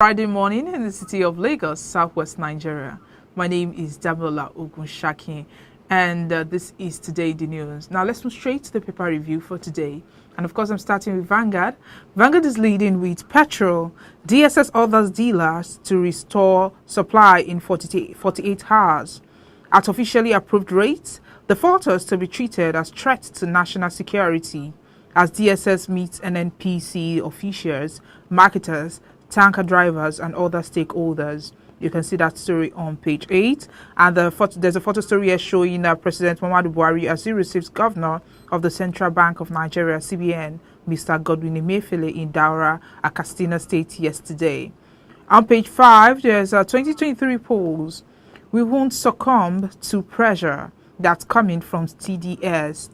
Friday morning in the city of Lagos, southwest Nigeria. My name is Damola Ogunshaki, and this is Today the News. Now let's move straight to the paper review for today. And of course, I'm starting with Vanguard. Vanguard is leading with Petrol. DSS orders dealers to restore supply in 48 hours. At officially approved rates, the faulters to be treated as threats to national security. As DSS meets NNPC officials, marketers, tanker drivers and other stakeholders. You can see that story on page 8. And there's a photo story here showing President Muhammadu Buhari as he receives Governor of the Central Bank of Nigeria, CBN, Mr. Godwin Emefiele in Daura, Katsina State yesterday. On page 5, there's 2023 polls. We won't succumb to pressure that's coming from TDS.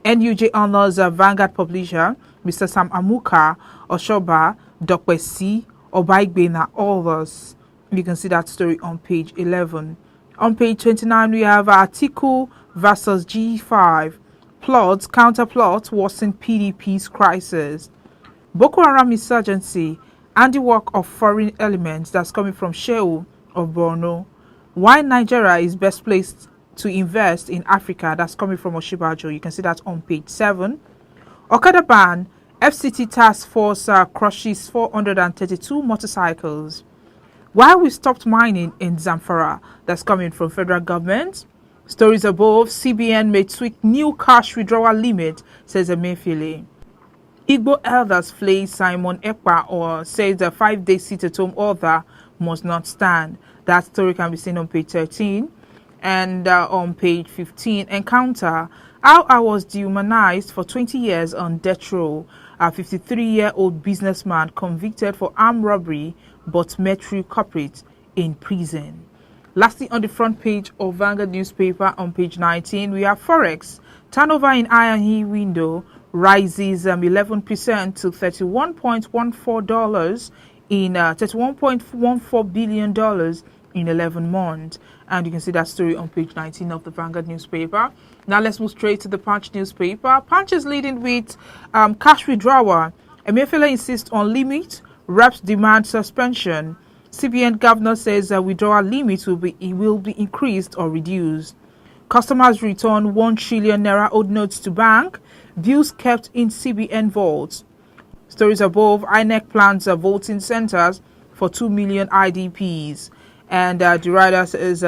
NUJ honors Vanguard publisher, Mr. Sam Amuka, Oshoba, Dr. C. Obaigbe others. You can see that story on page 11. On page 29, we have Atiku versus G5. Plots, counterplot, worsen PDP's crisis. Boko Haram insurgency, handiwork of foreign elements that's coming from Shehu of Borno. Why Nigeria is best placed to invest in Africa, that's coming from Oshibajo. You can see that on page 7. Okada ban, FCT task force crushes 432 motorcycles. Why we stopped mining in Zamfara, that's coming from federal government. Stories above, CBN may tweak new cash withdrawal limit, says Emefiele. Igbo elders flay Simon Ekpa or says the 5-day sit-at-home order must not stand. That story can be seen on page 13. And on page 15, encounter how I was dehumanized for 20 years on death row. A 53-year-old businessman convicted for armed robbery but met through culprit in prison. Lastly, on the front page of Vanguard newspaper on page 19, we have Forex. Turnover in I&E window rises 11% to $31.14 in $31.14 billion in 11 months. And you can see that story on page 19 of the Vanguard newspaper. Now let's move straight to the Punch newspaper. Punch is leading with cash withdrawal. Emefiele insists on limit. Reps demand suspension. CBN governor says withdrawal limit will be increased or reduced. Customers return 1 trillion naira old notes to bank. Bills kept in CBN vaults. Stories above, INEC plans voting centers for 2 million IDPs. And the writer says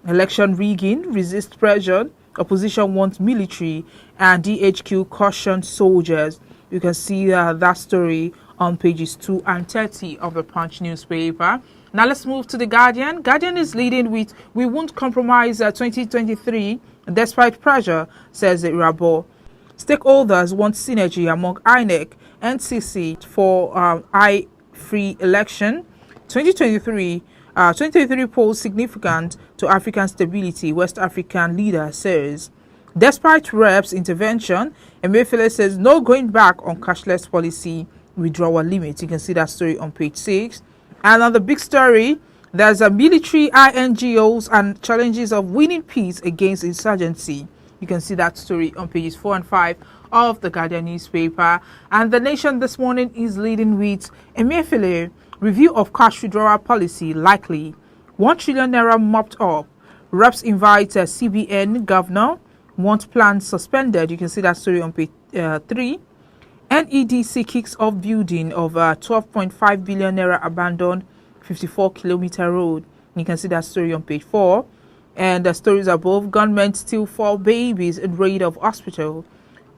election rigging, resist pressure, opposition wants military, and DHQ cautions soldiers. You can see that story on pages 2 and 30 of the Punch newspaper. Now let's move to the Guardian. Guardian is leading with, we won't compromise 2023 despite pressure, says Irabo. Stakeholders want synergy among INEC and NCC for free election. 2023 polls significant to African stability, West African leader says. Despite reps' intervention, Emefiele says no going back on cashless policy withdrawal limit. You can see that story on page 6. And on the big story, there's a military INGOs and challenges of winning peace against insurgency. You can see that story on pages 4 and 5 of the Guardian newspaper. And The Nation this morning is leading with Emefiele. Review of cash withdrawal policy likely. 1 trillion naira mopped up. Reps invite CBN governor. Want plans suspended. You can see that story on page 3. NEDC kicks off building of 12.5 billion naira abandoned 54-kilometer road. You can see that story on page 4. And the stories above, gunmen steal 4 babies in raid of hospital.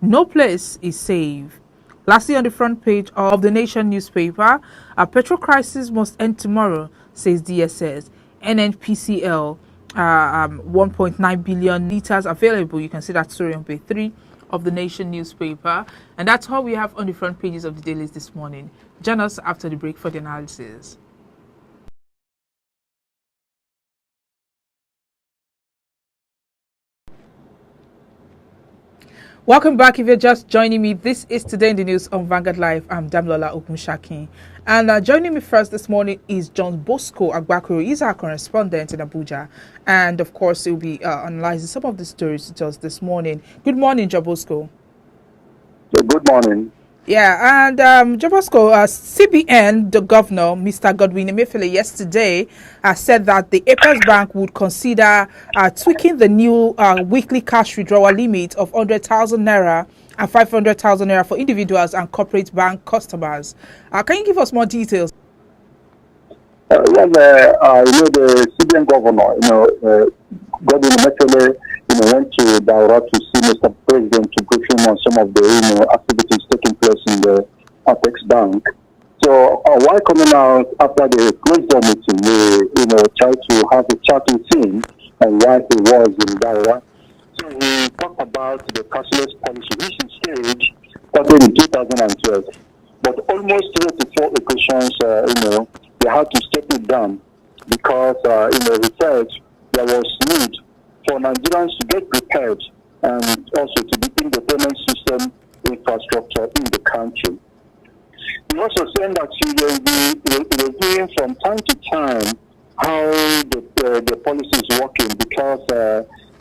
No place is safe. Lastly, on the front page of The Nation newspaper, a petrol crisis must end tomorrow, says DSS. NNPCL, 1.9 billion liters available. You can see that story on page 3 of The Nation newspaper. And that's all we have on the front pages of the dailies this morning. Join us after the break for the analysis. Welcome back. If you're just joining me, this is Today in the News on Vanguard Live. I'm Damlola Ogunshaki. And joining me first this morning is John Bosco Agbakuro. He's our correspondent in Abuja. And of course, he'll be analyzing some of the stories to us this morning. Good morning, John Bosco. Good morning. Yeah, and Jabasco, CBN, the governor, Mr. Godwin Emefiele, yesterday said that the Apex Bank would consider tweaking the new weekly cash withdrawal limit of 100,000 naira and 500,000 naira for individuals and corporate bank customers. Can you give us more details? The CBN governor, Godwin Emefiele, went to Daura to see Mr. President to brief him on some of the, activities taking place in the Apex Bank. So while coming out after the closed door meeting, we, tried to have a chat with him and why he was in Daura. So we talked about the cashless policy, which is stage started in 2012. But almost 3 to 4 occasions, they had to step it down because, he said there was need for Nigerians to get prepared and also to deepen the payment system infrastructure in the country. He also said that he will be reviewing from time to time how the policy is working because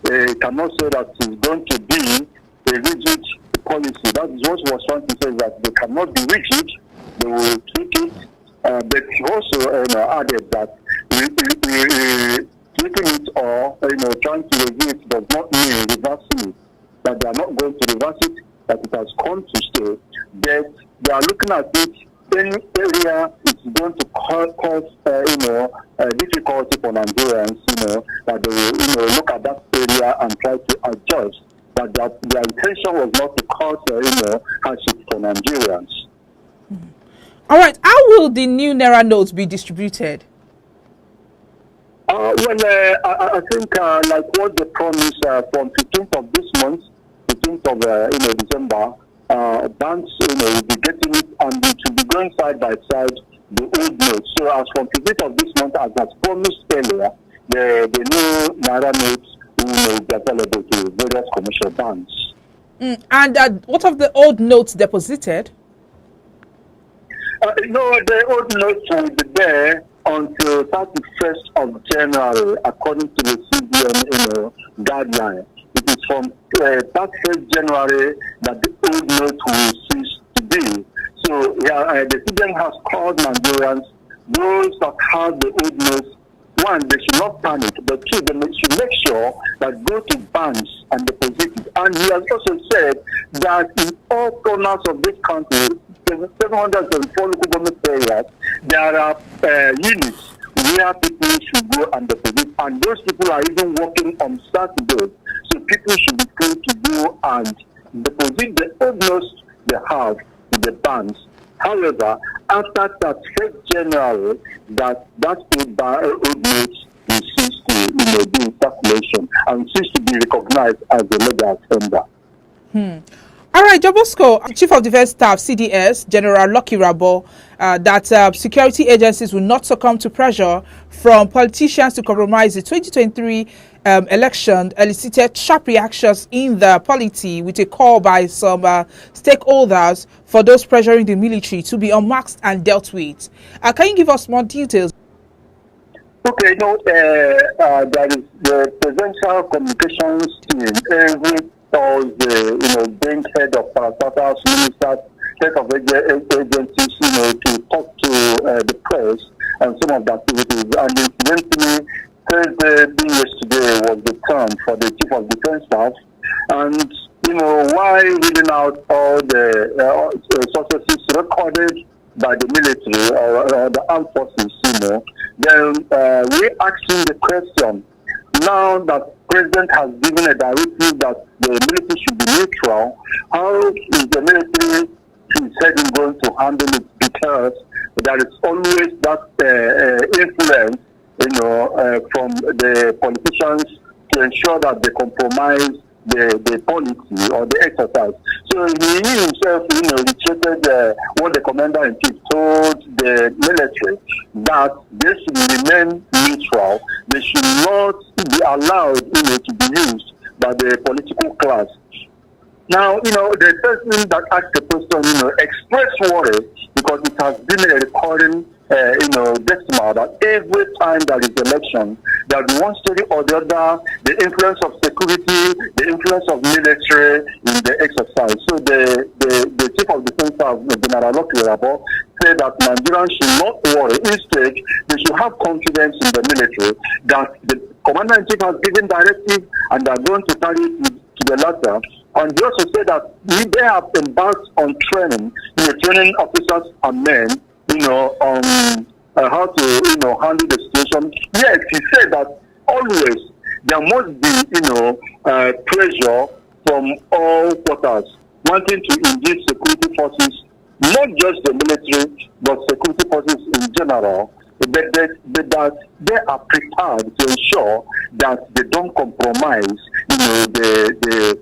he cannot say that it's going to be a rigid policy. That is what he was trying to say, that they cannot be rigid, they will tweak it. But he also added that tweaking it or trying to review it does not mean reversing it. That they are not going to reverse it, that it has come to stay. But they are looking at it. Any area it's going to cause difficulty for Nigerians, that they will look at that area and try to adjust. But their intention was not to cause hardship for Nigerians. All right. How will the new Naira notes be distributed? I think like what they promised from 15th of this month, 15th of December, banks will be getting it and it will be going side by side the old notes. So as from 15th of this month, as was promised earlier, the new Naira notes will be available to various commercial banks. And what of the old notes deposited? The old notes will be there until 31st of January, according to the CBN guideline. It is from 31st January that the old notes will cease to be. So the CBN has called Nigerians, those that have the old notes, one, they should not panic, but two, they should make sure that go to banks and deposit it. And he has also said that in all corners of this country, 704 local government areas, there are units where people should go and deposit, and those people are even working on Saturday. So people should be free to go and deposit the old notes they have to the banks. However, after that 1st January, that old notes will cease to be in circulation and cease to be recognized as a legal tender. All right, Jabasco, Chief of Defense Staff, CDS, General Lucky Rabo, that security agencies will not succumb to pressure from politicians to compromise the 2023 election, elicited sharp reactions in the polity with a call by some stakeholders for those pressuring the military to be unmasked and dealt with. Can you give us more details? Okay, there is the presidential communications team every Thursday, being head of parastatals, ministers, head of agencies, to talk to the press and some of the activities. And incidentally, Thursday, being yesterday, was the term for the Chief of Defense Staff. And, while reading out all the successes recorded by the military or the armed forces, then we asking the question, now that President has given a directive that the military should be neutral, how is the military going to handle it? Because there is always that influence, from the politicians to ensure that they compromise the policy or the exercise. So he himself, reiterated what the commander-in-chief told the military, that they should remain neutral. They should not be allowed, to be used by the political class. Now, the person that asked the question, expressed worry because it has been a recurring, decimal that every time there is election, that one story or the other, the influence of security, the influence of military in the exercise. So the Chief of Defense Staff, General Lokirabo, said that Nigerians should not worry. Instead, they should have confidence in the military that the Commander-in-Chief has given directives and they are going to carry it to the latter. And he also said that they have embarked on training, training officers and men, on how to, handle the situation. Yes, he said that always there must be, pressure from all quarters wanting to engage security forces, not just the military, but security forces in general, but that they are prepared to ensure that they don't compromise, the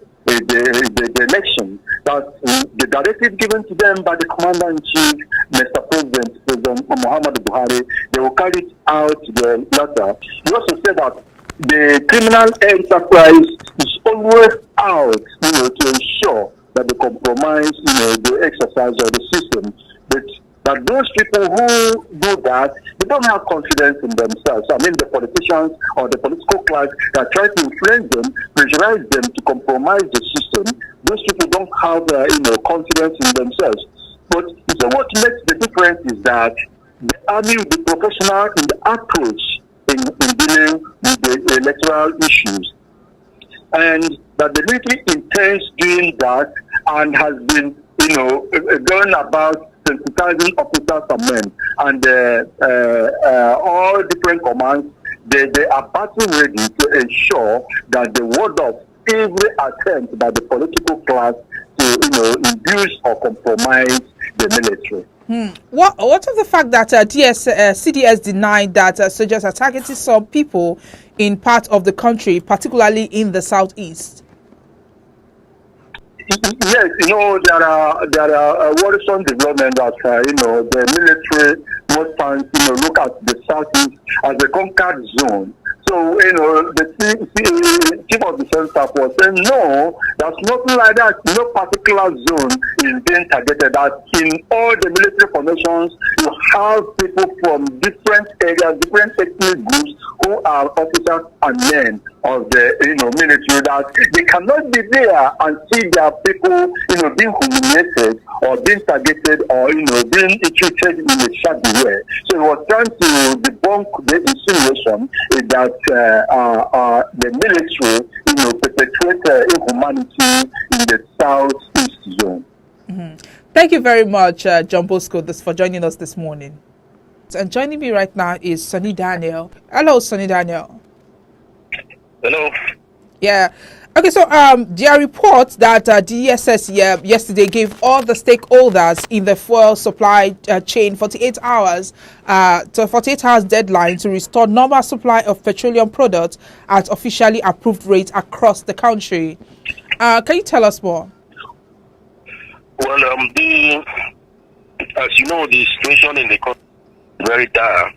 election. That the directive given to them by the Commander-in-Chief, Mr. President Muhammad Buhari, they will carry it out to the latter. He also said that the criminal enterprise is always out, to ensure that they compromise, the exercise of the system. But that those people who do that, they don't have confidence in themselves. I mean, the politicians or the political class that try to influence them, pressurize them to compromise the system. Those people don't have, confidence in themselves. But what makes the difference is that the army will be professional in the approach in dealing with the electoral issues, and that the military intends doing that and has been, going about sensitizing officers and men, and all different commands, they are battle ready to ensure that the word of every attempt by the political class to induce or compromise the military. What of the fact that CDS denied that soldiers are targeting some people in part of the country, particularly in the southeast? Yes, there are worrisome developments that the military most times look at the southeast as a conquered zone. So the Chief of Defense Staff was saying, no, there's nothing like that. No particular zone is being targeted. That in all the military formations, you have people from different areas, different ethnic groups who are officers and men of the military, that they cannot be there and see their people being humiliated or being targeted or being treated in a shabby way. So he was trying to debunk the insinuation that the military perpetrate inhumanity in the southeast zone. Thank you very much, John Bosco, for joining us this morning. And joining me right now is Sonny Daniel. Hello, Sonny Daniel. Hello. Yeah. Okay, so there are reports that DSS yesterday gave all the stakeholders in the fuel supply chain 48 hours deadline to restore normal supply of petroleum products at officially approved rates across the country. Can you tell us more? Well, as you know, the situation in the country is very dire,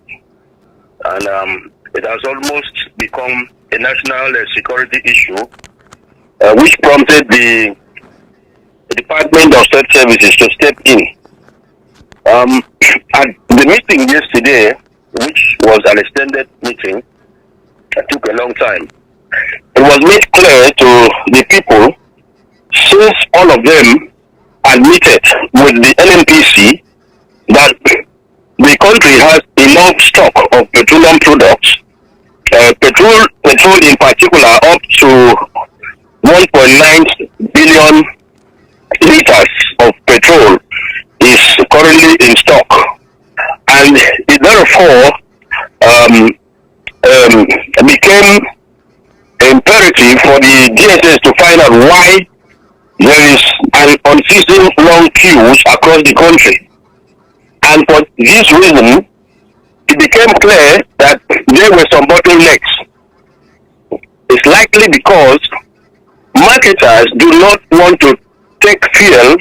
and it has almost become a national security issue, which prompted the Department of State Services to step in. At the meeting yesterday, which was an extended meeting, that took a long time, it was made clear to the people, since all of them admitted with the NNPC that the country has enough stock of petroleum products, petrol in particular, up to 1.9 billion liters of petrol is currently in stock, and it therefore became imperative for the DSS to find out why there is an unceasing long queues across the country. And for this reason, it became clear that there were some bottlenecks. It's likely because marketers do not want to take fuel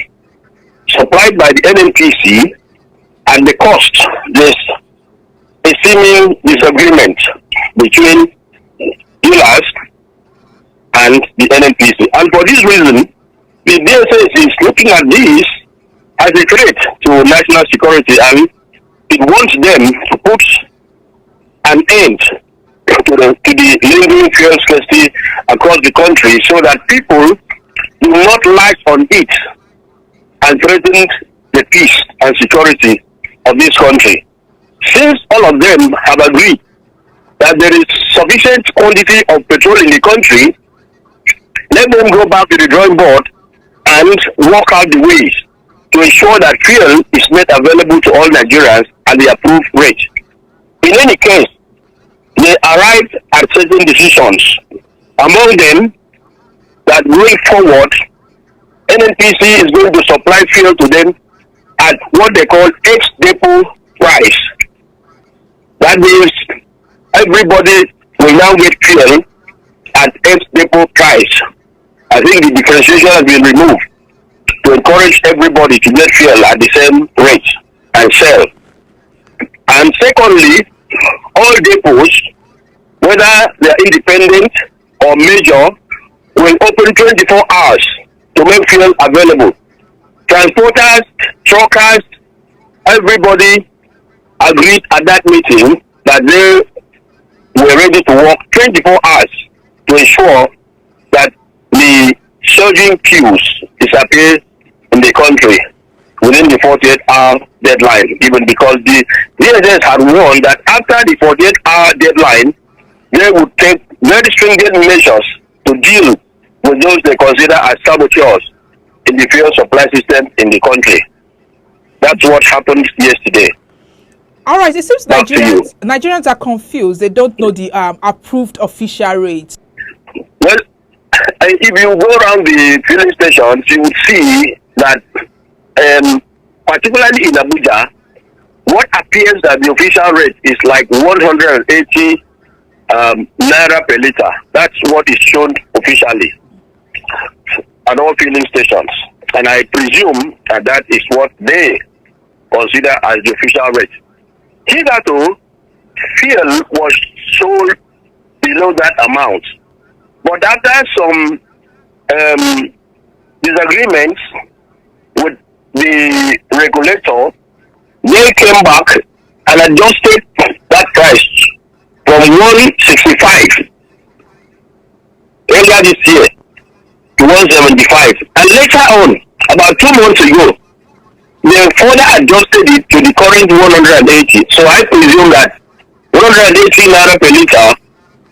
supplied by the NNPC and the cost. There's a seeming disagreement between dealers and the NNPC. And for this reason, the DSS is looking at this as a threat to national security, and it wants them to put an end to the lingering fuel scarcity across the country, so that people do not latch on it and threaten the peace and security of this country. Since all of them have agreed that there is sufficient quantity of petrol in the country, let them go back to the drawing board and work out the ways to ensure that fuel is made available to all Nigerians at the approved rate. In any case, they arrived at certain decisions. Among them, that going forward, NNPC is going to supply fuel to them at what they call ex-depot price. That means everybody will now get fuel at ex-depot price. I think the differentiation has been removed to encourage everybody to get fuel at the same rate and sell. And secondly, all depots, whether they are independent or major, will open 24 hours to make fuel available. Transporters, truckers, everybody agreed at that meeting that they were ready to work 24 hours to ensure that the surging queues disappear in the country within the 48-hour deadline, even because the DSS had warned that after the 48-hour deadline, they would take very stringent measures to deal with those they consider as saboteurs in the fuel supply system in the country. That's what happened yesterday. All right, it seems Nigerians are confused. They don't know the approved official rate. Well, if you go around the filling stations, you would see that, particularly in Abuja, what appears that the official rate is like 180 naira per liter. That's what is shown officially at all filling stations. And I presume that is what they consider as the official rate. Hitherto, fuel was sold below that amount. But after some disagreements with the regulator, they came back and adjusted that price from 165 earlier this year to 175. And later on, about 2 months ago, they further adjusted it to the current 180. So I presume that 180 naira per liter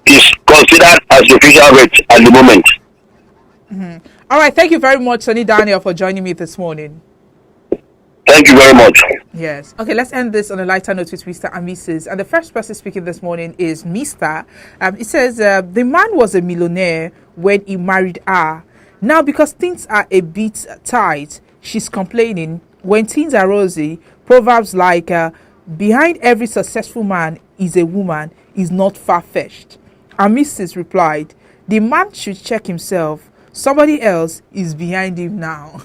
is considered as the official rate at the moment. Mm-hmm. All right, thank you very much, Sonny Daniel, for joining me this morning. Thank you very much. Yes. Okay, let's end this on a lighter note with Mr. and Mrs. And the first person speaking this morning is Mr. It says, the man was a millionaire when he married her. Now, because things are a bit tight, she's complaining. When things are rosy, proverbs like, behind every successful man is a woman is not far-fetched. And Mrs. replied, the man should check himself. Somebody else is behind him now.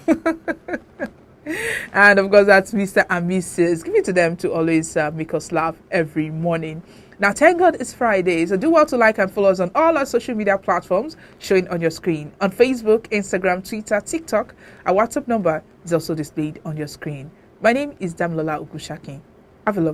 And of course, that's Mr. and Mrs. Give it to them to always make us laugh every morning. Now, thank God it's Friday, so do well to like and follow us on all our social media platforms showing on your screen. On Facebook, Instagram, Twitter, TikTok, our WhatsApp number is also displayed on your screen. My name is Damilola Ugushaki. Have a lovely